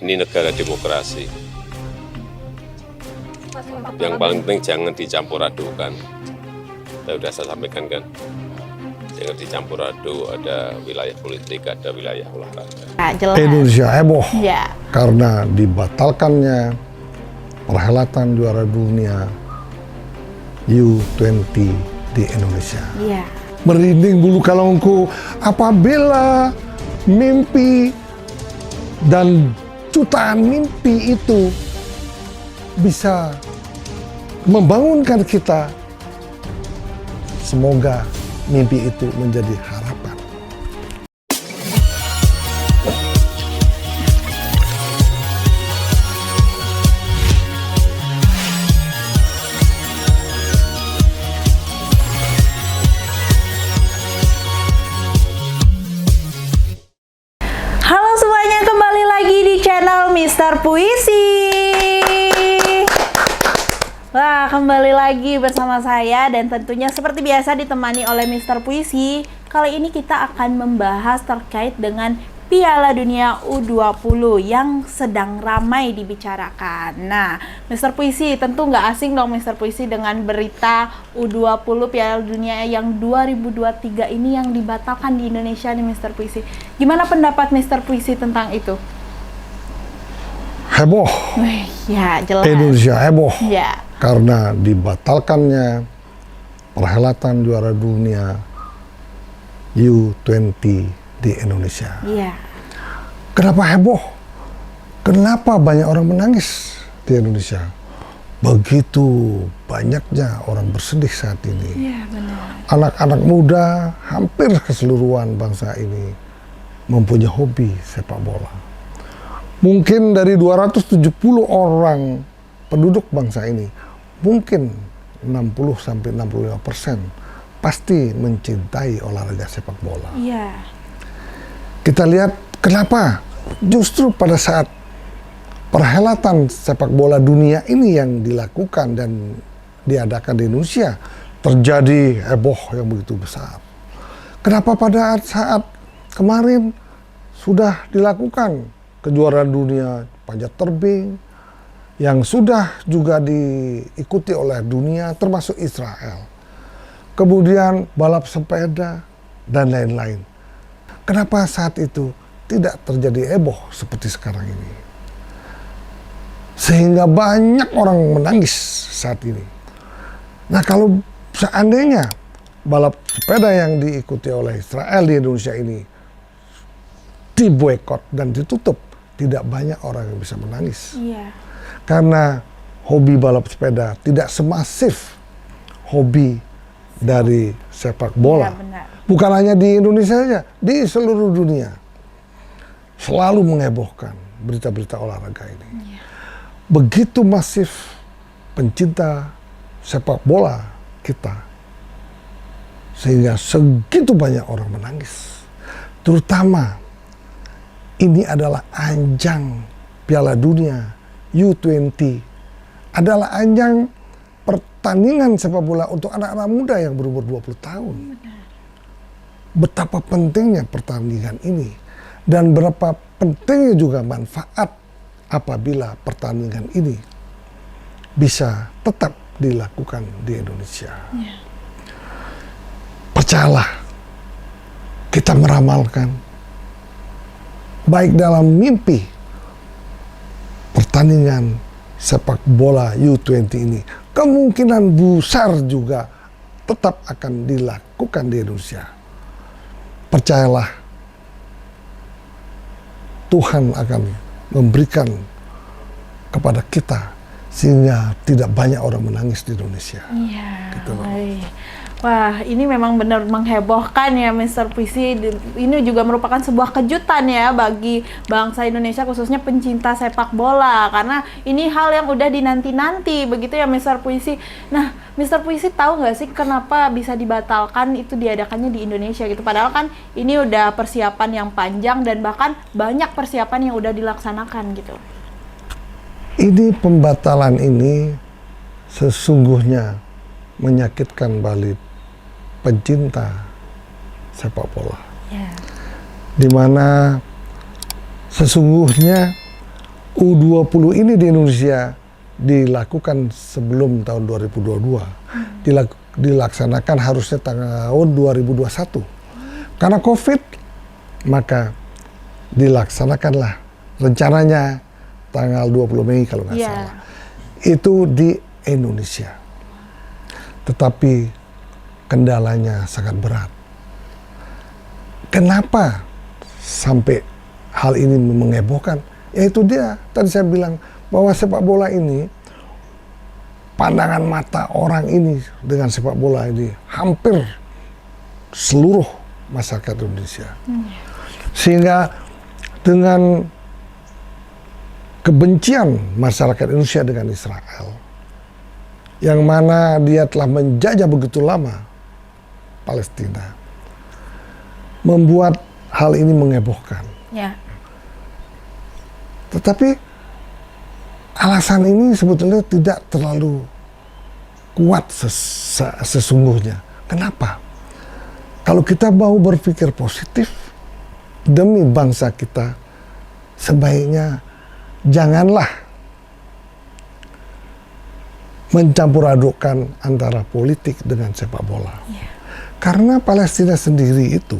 Ini negara demokrasi. Yang paling penting jangan dicampur adukan. Sudah saya sampaikan kan, jangan dicampur aduk, ada wilayah politik, ada wilayah olahraga. Jelas. Indonesia heboh Ya. karena dibatalkannya perhelatan juara dunia U20 di Indonesia. Iya. Merinding bulu kalongku apabila mimpi dan jutaan mimpi itu bisa membangunkan kita. Semoga mimpi itu menjadi harapan. Halo semuanya, kembali lagi di channel Mister Puisi. Wah, kembali lagi bersama saya dan tentunya seperti biasa ditemani oleh Mister Puisi. Kali ini kita akan membahas terkait dengan Piala Dunia U20 yang sedang ramai dibicarakan. Nah, Mister Puisi tentu nggak asing dong Mister Puisi dengan berita U20 Piala Dunia yang 2023 ini yang dibatalkan di Indonesia nih Mister Puisi. Gimana pendapat Mister Puisi tentang itu? Heboh. Wih, ya jelas. Indonesia heboh Ya. karena dibatalkannya perhelatan juara dunia U20 di Indonesia. Iya. Kenapa heboh? Kenapa banyak orang menangis di Indonesia? Begitu banyaknya orang bersedih saat ini. Iya, benar. Anak-anak muda hampir keseluruhan bangsa ini mempunyai hobi sepak bola. Mungkin dari 270 orang penduduk bangsa ini, mungkin 60-65% pasti mencintai olahraga sepak bola. Iya. Kita lihat kenapa justru pada saat perhelatan sepak bola dunia ini yang dilakukan dan diadakan di Indonesia terjadi heboh yang begitu besar. Kenapa pada saat kemarin sudah dilakukan kejuaraan dunia panjat tebing yang sudah juga diikuti oleh dunia termasuk Israel. Kemudian balap sepeda dan lain-lain. Kenapa saat itu tidak terjadi heboh seperti sekarang ini? Sehingga banyak orang menangis saat ini. Nah, kalau seandainya balap sepeda yang diikuti oleh Israel di Indonesia ini diboikot dan ditutup, tidak banyak orang yang bisa menangis. Iya. Karena hobi balap sepeda tidak semasif hobi dari sepak bola. Iya, benar. Bukan hanya di Indonesia saja, di seluruh dunia. Selalu menghebohkan berita-berita olahraga ini. Iya. Begitu masif pencinta sepak bola kita. Sehingga segitu banyak orang menangis. Terutama ini adalah ajang Piala Dunia U20. Adalah ajang pertandingan sepak bola untuk anak-anak muda yang berumur 20 tahun. Betapa pentingnya pertandingan ini dan berapa pentingnya juga manfaat apabila pertandingan ini bisa tetap dilakukan di Indonesia. Iya. Percayalah, kita meramalkan baik dalam mimpi pertandingan sepak bola U20 ini kemungkinan besar juga tetap akan dilakukan di Indonesia. Percayalah, Tuhan akan memberikan kepada kita sehingga tidak banyak orang menangis di Indonesia. Iya. Gitu loh. Baik. Wah, ini memang benar menghebohkan ya Mister Puisi. Ini juga merupakan sebuah kejutan ya bagi bangsa Indonesia khususnya pencinta sepak bola karena ini hal yang udah dinanti-nanti begitu ya Mister Puisi. Nah, Mister Puisi tahu nggak sih kenapa bisa dibatalkan itu diadakannya di Indonesia gitu? Padahal kan ini udah persiapan yang panjang dan bahkan banyak persiapan yang udah dilaksanakan gitu. Ini pembatalan ini sesungguhnya menyakitkan balik pencinta sepak bola. Ya. Di mana sesungguhnya U20 ini di Indonesia dilakukan sebelum tahun 2022. Dilaksanakan harusnya tahun 2021. Karena COVID, maka dilaksanakanlah rencananya tanggal 20 Mei kalau nggak salah. Itu di Indonesia. Tetapi kendalanya sangat berat. Kenapa sampai hal ini mengebohkan? Yaitu dia, tadi saya bilang bahwa sepak bola ini, pandangan mata orang ini dengan sepak bola ini hampir seluruh masyarakat Indonesia. Sehingga dengan kebencian masyarakat Indonesia dengan Israel, yang mana dia telah menjajah begitu lama Palestina, membuat hal ini mengebohkan. Tetapi alasan ini sebetulnya tidak terlalu kuat sesungguhnya. Kenapa? Kalau kita mau berpikir positif demi bangsa kita, sebaiknya janganlah mencampur adukkan antara politik dengan sepak bola. Karena Palestina sendiri itu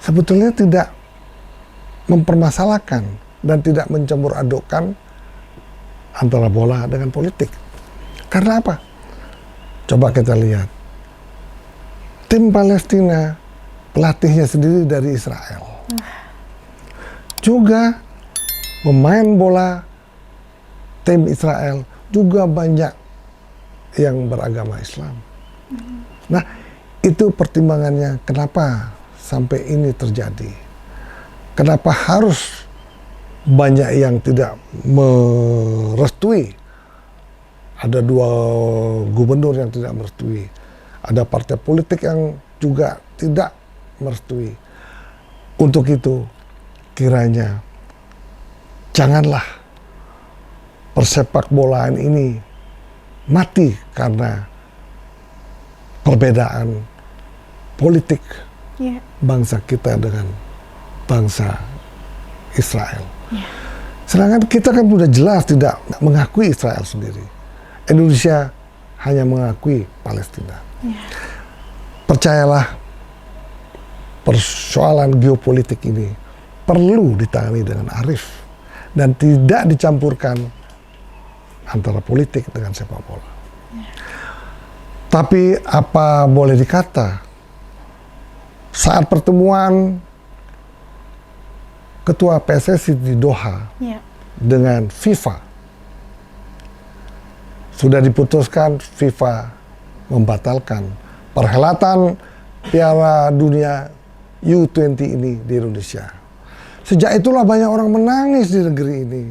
sebetulnya tidak mempermasalahkan dan tidak mencampur adukkan antara bola dengan politik. Karena apa? Coba kita lihat. Tim Palestina, pelatihnya sendiri dari Israel. Juga pemain bola tim Israel juga banyak yang beragama Islam. Nah, itu pertimbangannya kenapa sampai ini terjadi. Kenapa harus banyak yang tidak merestui. Ada 2 gubernur yang tidak merestui. Ada partai politik yang juga tidak merestui. Untuk itu, kiranya janganlah persepak bolaan ini mati karena perbedaan politik bangsa kita dengan bangsa Israel. Sedangkan kita kan sudah jelas tidak mengakui Israel sendiri. Indonesia hanya mengakui Palestina. Percayalah, persoalan geopolitik ini perlu ditangani dengan arif dan tidak dicampurkan antara politik dengan sepak bola. Tapi apa boleh dikata, saat pertemuan Ketua PSSI di Doha dengan FIFA, sudah diputuskan FIFA membatalkan perhelatan Piala Dunia U20 ini di Indonesia. Sejak itulah banyak orang menangis di negeri ini.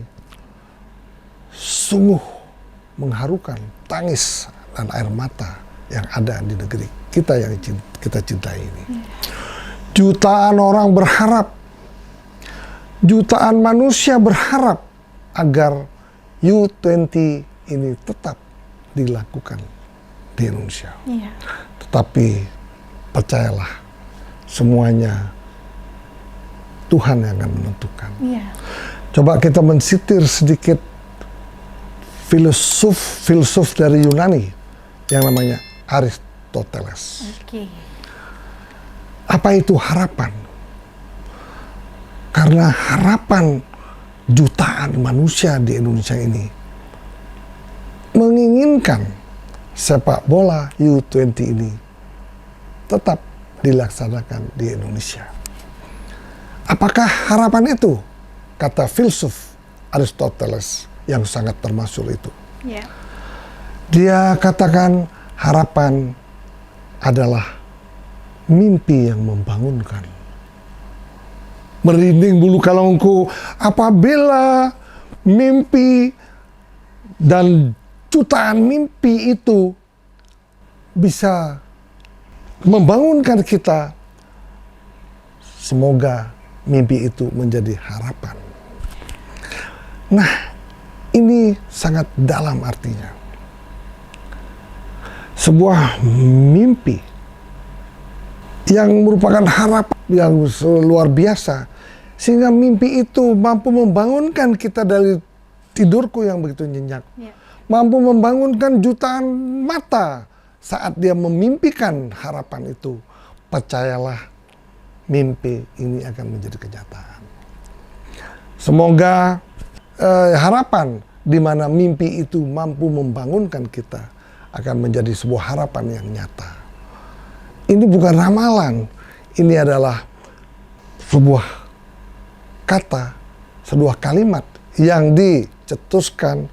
Sungguh mengharukan tangis dan air mata yang ada di negeri kita yang kita cintai ini. Jutaan orang berharap, jutaan manusia berharap agar U20 ini tetap dilakukan di Indonesia. Tetapi percayalah, semuanya Tuhan yang akan menentukan. Coba kita mensitir sedikit filsuf dari Yunani yang namanya Aristoteles. Apa itu harapan? Karena harapan jutaan manusia di Indonesia ini menginginkan sepak bola U20 ini tetap dilaksanakan di Indonesia. Apakah harapan itu? Kata filsuf Aristoteles yang sangat termasyhur itu. Dia katakan harapan adalah mimpi yang membangunkan. Merinding bulu kalongku apabila mimpi dan jutaan mimpi itu bisa membangunkan kita. Semoga mimpi itu menjadi harapan. Nah, ini sangat dalam artinya. Sebuah mimpi yang merupakan harapan yang luar biasa Sehingga mimpi itu mampu membangunkan kita dari tidurku yang begitu nyenyak. Ya. Mampu membangunkan jutaan mata saat dia memimpikan harapan itu. Percayalah, mimpi ini akan menjadi kenyataan. Semoga harapan di mana mimpi itu mampu membangunkan kita akan menjadi sebuah harapan yang nyata. Ini bukan ramalan, ini adalah sebuah kata, sebuah kalimat yang dicetuskan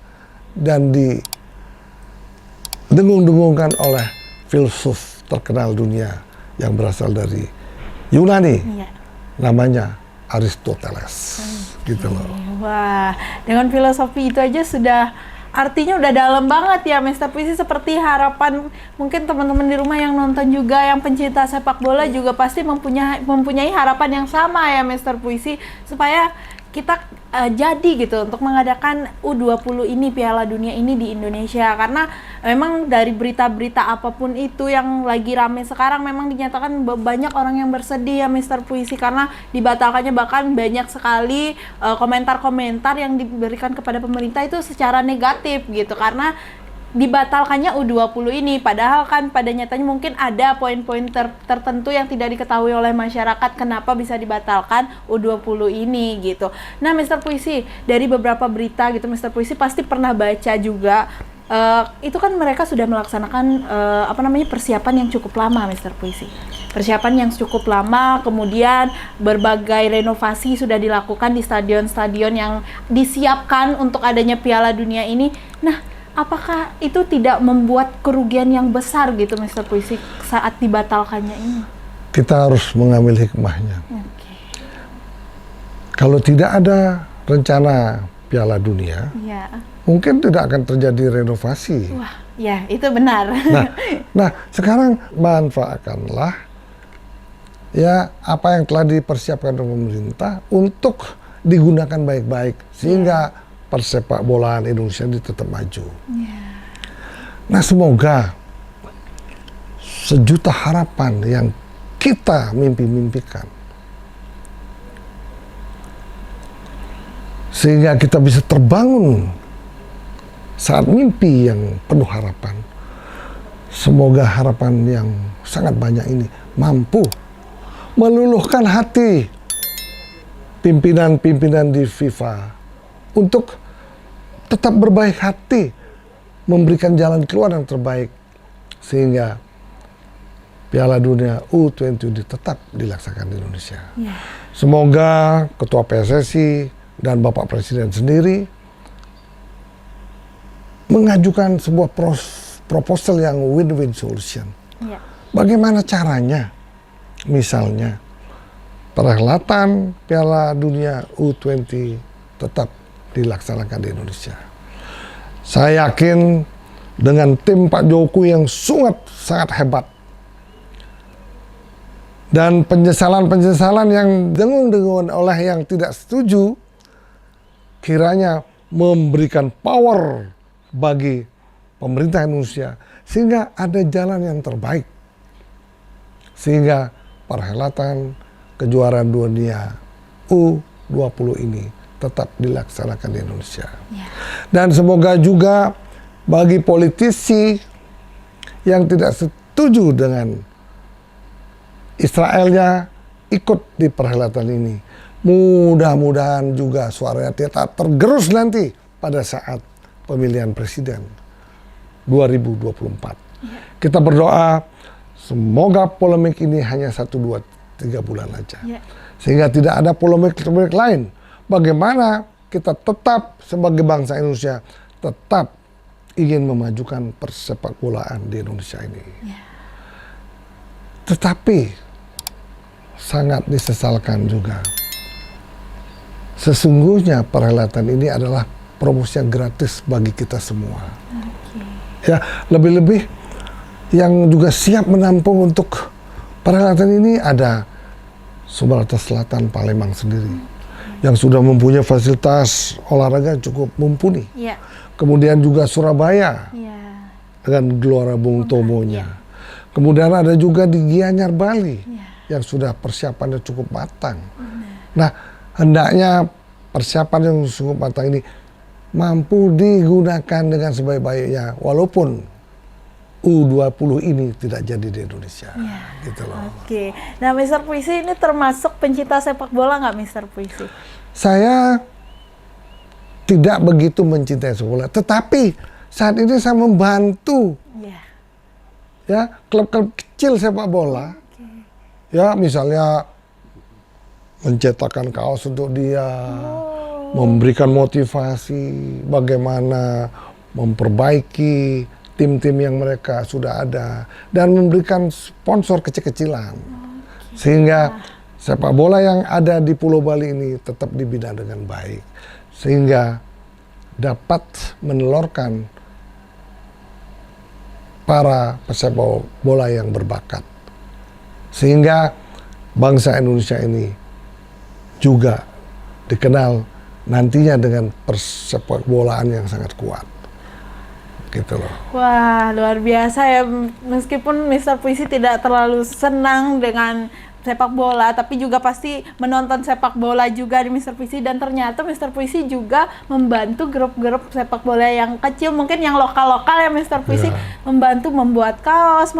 dan didengung-dengungkan oleh filsuf terkenal dunia yang berasal dari Yunani, namanya Aristoteles, gitu loh. Wah, dengan filosofi itu aja sudah artinya udah dalam banget ya, Mr. Puisi. Seperti harapan mungkin teman-teman di rumah yang nonton juga, yang pencinta sepak bola juga pasti mempunyai harapan yang sama ya, Mr. Puisi, supaya kita jadi gitu untuk mengadakan U20 ini, Piala Dunia ini di Indonesia. Karena memang dari berita-berita apapun itu yang lagi rame sekarang, memang dinyatakan banyak orang yang bersedih ya, Mr. Puisi, karena dibatalkannya. Bahkan banyak sekali komentar-komentar yang diberikan kepada pemerintah itu secara negatif gitu, karena dibatalkannya U20 ini. Padahal kan pada nyatanya mungkin ada poin-poin tertentu yang tidak diketahui oleh masyarakat kenapa bisa dibatalkan U20 ini gitu. Nah, Mr. Puisi, dari beberapa berita gitu, Mr. Puisi pasti pernah baca juga, itu kan mereka sudah melaksanakan persiapan yang cukup lama, Mr. Puisi. Persiapan yang cukup lama, kemudian berbagai renovasi sudah dilakukan di stadion-stadion yang disiapkan untuk adanya Piala Dunia ini. Nah, apakah itu tidak membuat kerugian yang besar gitu, Mr. Puisi, saat dibatalkannya ini? Kita harus mengambil hikmahnya. Kalau tidak ada rencana Piala Dunia, mungkin tidak akan terjadi renovasi. Wah, ya itu benar. Nah, sekarang manfaatkanlah ya apa yang telah dipersiapkan oleh pemerintah untuk digunakan baik-baik sehingga persepak bolaan Indonesia ini tetap maju. Nah, semoga sejuta harapan yang kita mimpi-mimpikan, sehingga kita bisa terbangun saat mimpi yang penuh harapan. Semoga harapan yang sangat banyak ini mampu meluluhkan hati pimpinan-pimpinan di FIFA untuk tetap berbaik hati, memberikan jalan keluar yang terbaik, sehingga Piala Dunia U20 tetap dilaksanakan di Indonesia. Semoga Ketua PSSI dan Bapak Presiden sendiri mengajukan sebuah proposal yang win-win solution. Bagaimana caranya? Misalnya, perhelatan Piala Dunia U20 tetap dilaksanakan di Indonesia. Saya yakin dengan tim Pak Jokowi yang sangat hebat dan penyesalan-penyesalan yang dengung-dengungan oleh yang tidak setuju, kiranya memberikan power bagi pemerintah Indonesia sehingga ada jalan yang terbaik, sehingga perhelatan kejuaraan dunia U20 ini tetap dilaksanakan di Indonesia. Dan semoga juga bagi politisi yang tidak setuju dengan Israelnya ikut di perhelatan ini, mudah-mudahan juga suaranya tidak tergerus nanti pada saat pemilihan presiden 2024. Kita berdoa semoga polemik ini hanya 1, 2, 3 bulan aja, sehingga tidak ada polemik lain. Bagaimana kita tetap sebagai bangsa Indonesia tetap ingin memajukan persepak bolaan di Indonesia ini. Tetapi sangat disesalkan juga, sesungguhnya perhelatan ini adalah promosi yang gratis bagi kita semua. Ya, lebih-lebih yang juga siap menampung untuk perhelatan ini ada Sumatera Selatan, Palembang sendiri, yang sudah mempunyai fasilitas olahraga cukup mumpuni. Kemudian juga Surabaya dengan Gelora Bung Tomo-nya. Kemudian ada juga di Gianyar, Bali, yang sudah persiapannya cukup matang. Nah, hendaknya persiapan yang sungguh matang ini mampu digunakan dengan sebaik-baiknya, walaupun U20 ini tidak jadi di Indonesia. Gitu loh. Oke. Nah, Mr. Puisi ini termasuk pencinta sepak bola nggak, Mr. Puisi? Saya tidak begitu mencintai sepak bola, tetapi saat ini saya membantu ya klub-klub kecil sepak bola. Ya, misalnya mencetakkan kaos untuk dia, memberikan motivasi bagaimana memperbaiki tim-tim yang mereka sudah ada, dan memberikan sponsor kecil-kecilan. Sehingga sepak bola yang ada di Pulau Bali ini tetap dibina dengan baik, sehingga dapat menelurkan para pesepak bola yang berbakat. Sehingga bangsa Indonesia ini juga dikenal nantinya dengan persepak bolaan yang sangat kuat. Gitu loh. Wah, luar biasa ya. Meskipun Mr. Puisi tidak terlalu senang dengan sepak bola, tapi juga pasti menonton sepak bola juga di Mr. Puisi, dan ternyata Mr. Puisi juga membantu grup-grup sepak bola yang kecil, mungkin yang lokal-lokal ya Mr. Puisi, membantu membuat kaos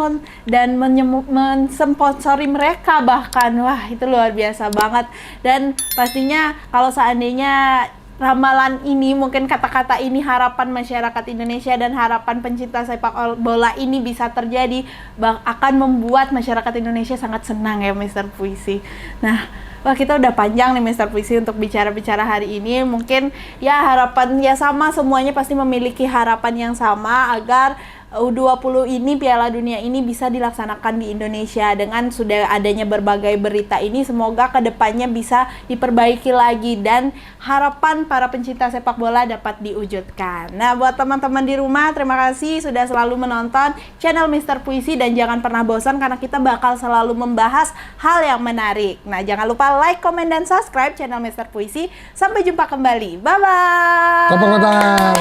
dan mensponsori mereka bahkan. Wah, itu luar biasa banget. Dan pastinya kalau seandainya ramalan ini, mungkin kata-kata ini, harapan masyarakat Indonesia dan harapan pencinta sepak bola ini bisa terjadi, akan membuat masyarakat Indonesia sangat senang ya Mr. Puisi. Nah, wah, kita udah panjang nih Mr. Puisi untuk bicara-bicara hari ini. Mungkin ya harapan ya sama, semuanya pasti memiliki harapan yang sama agar U20 ini, Piala Dunia ini bisa dilaksanakan di Indonesia. Dengan sudah adanya berbagai berita ini, semoga kedepannya bisa diperbaiki lagi dan harapan para pencinta sepak bola dapat diwujudkan. Nah, buat teman-teman di rumah, terima kasih sudah selalu menonton channel Mr. Puisi, dan jangan pernah bosan karena kita bakal selalu membahas hal yang menarik. Nah, jangan lupa like, komen, dan subscribe channel Mr. Puisi. Sampai jumpa kembali. Bye-bye! Tepuk tangan!